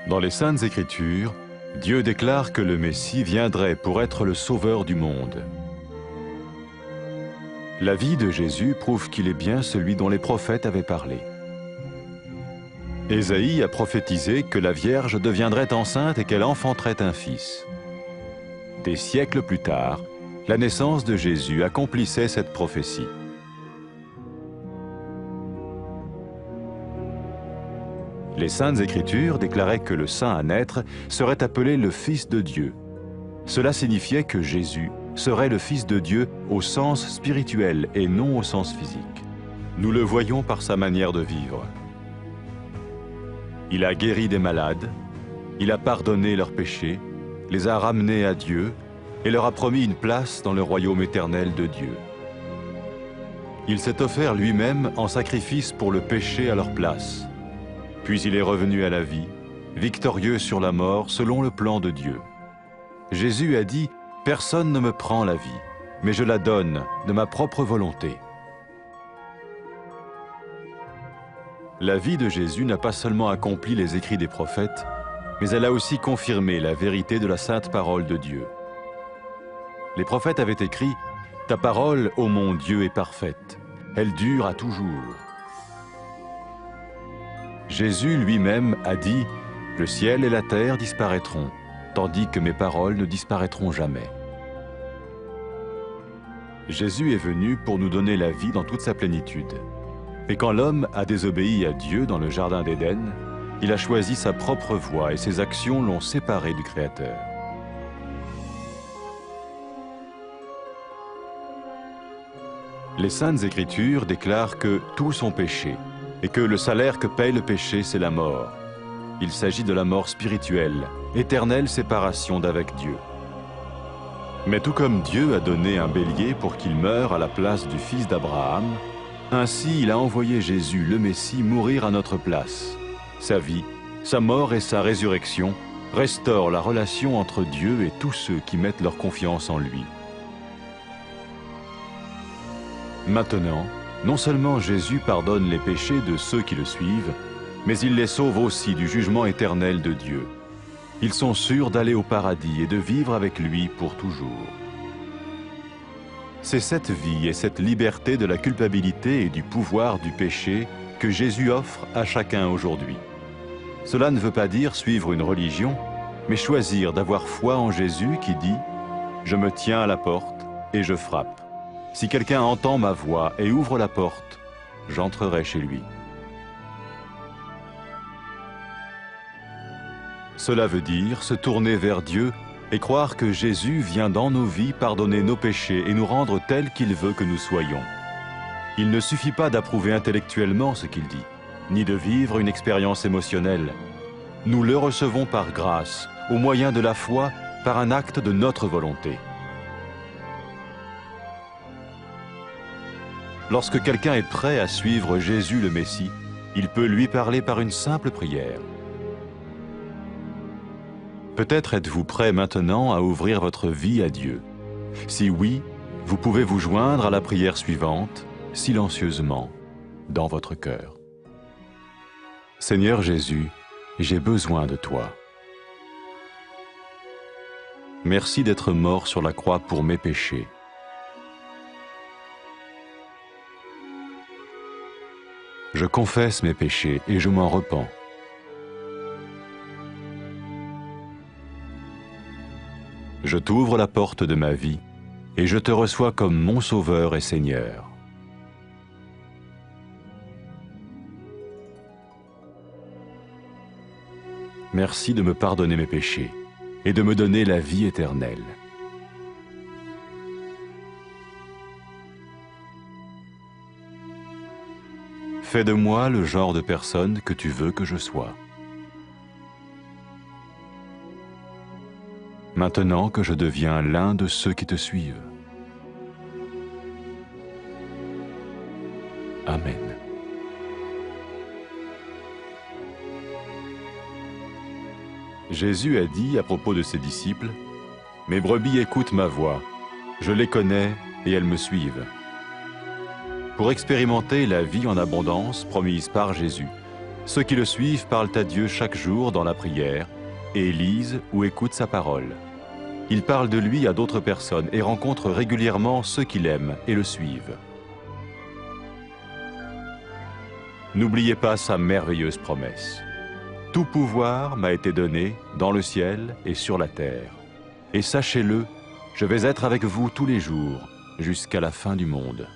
Dans les Saintes Écritures, Dieu déclare que le Messie viendrait pour être le sauveur du monde. La vie de Jésus prouve qu'il est bien celui dont les prophètes avaient parlé. Ésaïe a prophétisé que la Vierge deviendrait enceinte et qu'elle enfanterait un fils. Des siècles plus tard, la naissance de Jésus accomplissait cette prophétie. Les Saintes Écritures déclaraient que le saint à naître serait appelé le Fils de Dieu. Cela signifiait que Jésus serait le Fils de Dieu au sens spirituel et non au sens physique. Nous le voyons par sa manière de vivre. Il a guéri des malades, il a pardonné leurs péchés, les a ramenés à Dieu et leur a promis une place dans le royaume éternel de Dieu. Il s'est offert lui-même en sacrifice pour le péché à leur place. Puis il est revenu à la vie, victorieux sur la mort selon le plan de Dieu. Jésus a dit « Personne ne me prend la vie, mais je la donne de ma propre volonté ». La vie de Jésus n'a pas seulement accompli les écrits des prophètes, mais elle a aussi confirmé la vérité de la sainte parole de Dieu. Les prophètes avaient écrit « Ta parole, ô mon Dieu, est parfaite, elle dure à toujours ». Jésus lui-même a dit « Le ciel et la terre disparaîtront, tandis que mes paroles ne disparaîtront jamais ». Jésus est venu pour nous donner la vie dans toute sa plénitude. Et quand l'homme a désobéi à Dieu dans le jardin d'Éden, il a choisi sa propre voie et ses actions l'ont séparé du Créateur. Les Saintes Écritures déclarent que tous ont péché et que le salaire que paye le péché, c'est la mort. Il s'agit de la mort spirituelle, éternelle séparation d'avec Dieu. Mais tout comme Dieu a donné un bélier pour qu'il meure à la place du fils d'Abraham, ainsi il a envoyé Jésus, le Messie, mourir à notre place. Sa vie, sa mort et sa résurrection restaurent la relation entre Dieu et tous ceux qui mettent leur confiance en lui. Maintenant, non seulement Jésus pardonne les péchés de ceux qui le suivent, mais il les sauve aussi du jugement éternel de Dieu. Ils sont sûrs d'aller au paradis et de vivre avec lui pour toujours. C'est cette vie et cette liberté de la culpabilité et du pouvoir du péché que Jésus offre à chacun aujourd'hui. Cela ne veut pas dire suivre une religion, mais choisir d'avoir foi en Jésus qui dit « Je me tiens à la porte et je frappe. Si quelqu'un entend ma voix et ouvre la porte, j'entrerai chez lui. » Cela veut dire se tourner vers Dieu et croire que Jésus vient dans nos vies pardonner nos péchés et nous rendre tels qu'il veut que nous soyons. Il ne suffit pas d'approuver intellectuellement ce qu'il dit, ni de vivre une expérience émotionnelle. Nous le recevons par grâce, au moyen de la foi, par un acte de notre volonté. Lorsque quelqu'un est prêt à suivre Jésus le Messie, il peut lui parler par une simple prière. Peut-être êtes-vous prêt maintenant à ouvrir votre vie à Dieu. Si oui, vous pouvez vous joindre à la prière suivante, silencieusement, dans votre cœur. Seigneur Jésus, j'ai besoin de toi. Merci d'être mort sur la croix pour mes péchés. Je confesse mes péchés et je m'en repens. Je t'ouvre la porte de ma vie et je te reçois comme mon Sauveur et Seigneur. Merci de me pardonner mes péchés et de me donner la vie éternelle. Fais de moi le genre de personne que tu veux que je sois. Maintenant que je deviens l'un de ceux qui te suivent. Amen. Jésus a dit à propos de ses disciples, « Mes brebis écoutent ma voix, je les connais et elles me suivent. » Pour expérimenter la vie en abondance promise par Jésus, Ceux qui le suivent parlent à Dieu chaque jour dans la prière et lisent ou écoutent sa parole. Ils parlent de lui à d'autres personnes et rencontrent régulièrement ceux qui l'aiment et le suivent. N'oubliez pas sa merveilleuse promesse. Tout pouvoir m'a été donné dans le ciel et sur la terre. Et sachez-le, je vais être avec vous tous les jours jusqu'à la fin du monde.